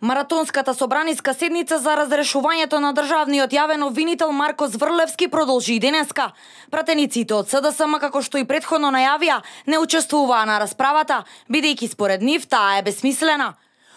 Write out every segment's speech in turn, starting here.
Маратонската собраниска седница за разрешувањето на државниот јавен обвинител Марко Зврлевски продолжи и денеска. Пратениците од СДСМ, како што и претходно најавија, не учествуваа на расправата, бидејќи според нив таа е бесмислена.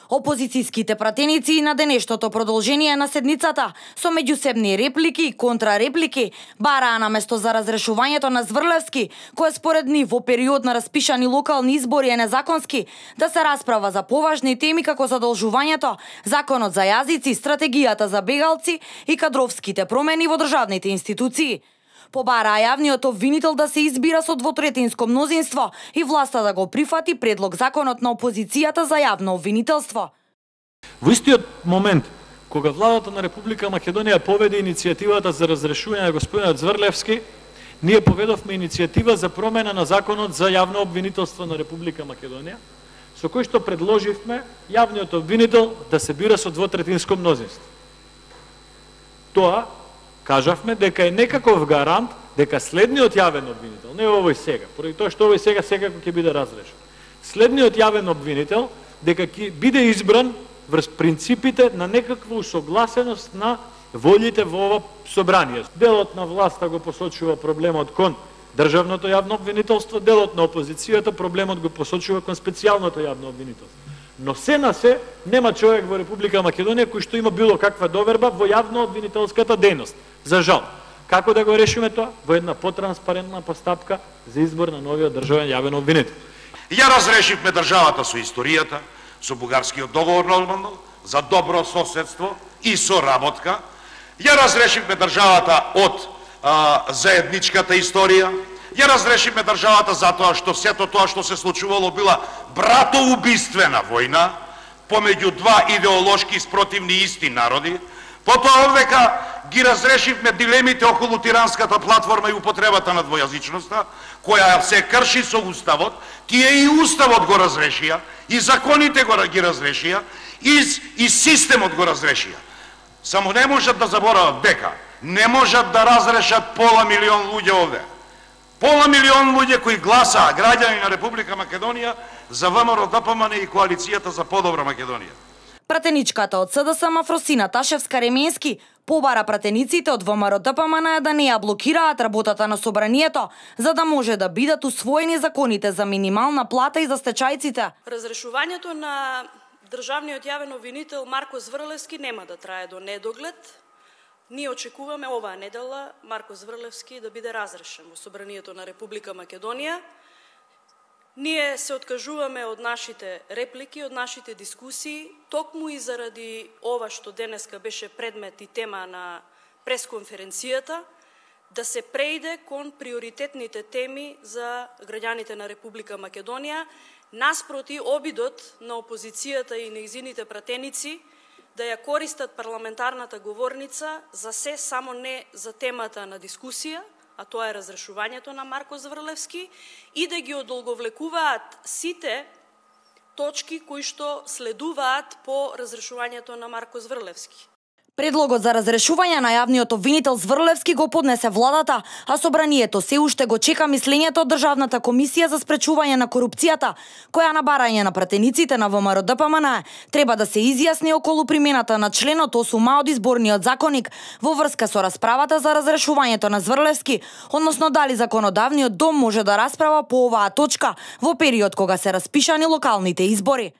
Опозицијските пратеници на денешното продолжение на седницата со меѓусебни реплики и контрареплики бараа на место за разрешувањето на Зврлевски, кој според нив во период на распишани локални избори е незаконски, да се расправа за поважни теми како задолжувањето, законот за јазици, стратегијата за бегалци и кадровските промени во државните институции. Побараа јавниот обвинител да се избира со двотретинско мнозинство и власта да го прифати предлог законот на опозицијата за јавно обвинителство. Во истиот момент, кога владата на Република Македонија поведе иницијативата за разрешување на господинот Зврлевски, ние поведовме иницијатива за промена на законот за јавно обвинителство на Република Македонија, со кој што предложивме јавниот обвинител да се бира со двотретинско мнозинство. Тоа кажавме дека е некаков гарант дека следниот јавен обвинител, не овој сега, поради тоа што овој сега секако ќе биде разрешен. Следниот јавен обвинител дека ќе биде избран врз принципите на некаква усогласеност на волите во ова собрание. Делот на власта го посочува проблемот кон државното јавно обвинителство, делот на опозицијата проблемот го посочува кон специјалното јавно обвинителство. Но се на се нема човек во Република Македонија кој што има било каква доверба во јавно обвинителската дејност. За жал. Како да го решиме тоа? Во една потранспарентна постапка за избор на новиот државен јавен обвинител. Ја разрешивме државата со историјата, со бугарскиот договор нормално, за добро соседство и соработка. Ја разрешивме државата од заедничката историја. Ја разрешивме државата затоа што сето тоа што се случувало била братоубиствена војна помеѓу два идеолошки спротивни исти народи. Потоа овдека ги разрешивме дилемите околу тиранската платформа и употребата на двојазичноста, која се крши со уставот. Тие и уставот го разрешија, и законите ги разрешија, и системот го разрешија. Само не можат да заборават дека не можат да разрешат пола милион луѓе овде. Пола милион луѓе кои гласаа, граѓани на Република Македонија, за ВМРО-ДПМН и коалицијата за подобра Македонија. Пратеничката од СДСМ Фросина Ташевска-Ременски побара пратениците од ВМРО-ДПМН да не ја блокираат работата на собранието, за да може да бидат усвоени законите за минимална плата и за стечајците. Разрешувањето на државниот јавен обвинител Марко Зврлевски нема да трае до недоглед. Ние очекуваме оваа недела Марко Зврлевски да биде разрешен во собранието на Република Македонија. Ние се откажуваме од нашите реплики, од нашите дискусии, токму и заради ова што денеска беше предмет и тема на пресконференцијата, да се преиде кон приоритетните теми за граѓаните на Република Македонија, наспроти обидот на опозицијата и нејзините пратеници да ја користат парламентарната говорница за се, само не за темата на дискусија, а тоа е разрешувањето на Марко Зврлевски, и да ги одолговлекуваат сите точки кои што следуваат по разрешувањето на Марко Зврлевски. Предлогот за разрешување на јавниот обвинител Зврлевски го поднесе владата, а собранието се уште го чека мислењето од Државната комисија за спречување на корупцијата, која на барање на пратениците на ВМРО-ДПМН треба да се изјасни околу примената на членот 8а од изборниот законник во врска со расправата за разрешувањето на Зврлевски, односно дали законодавниот дом може да расправа по оваа точка во период кога се распишани локалните избори.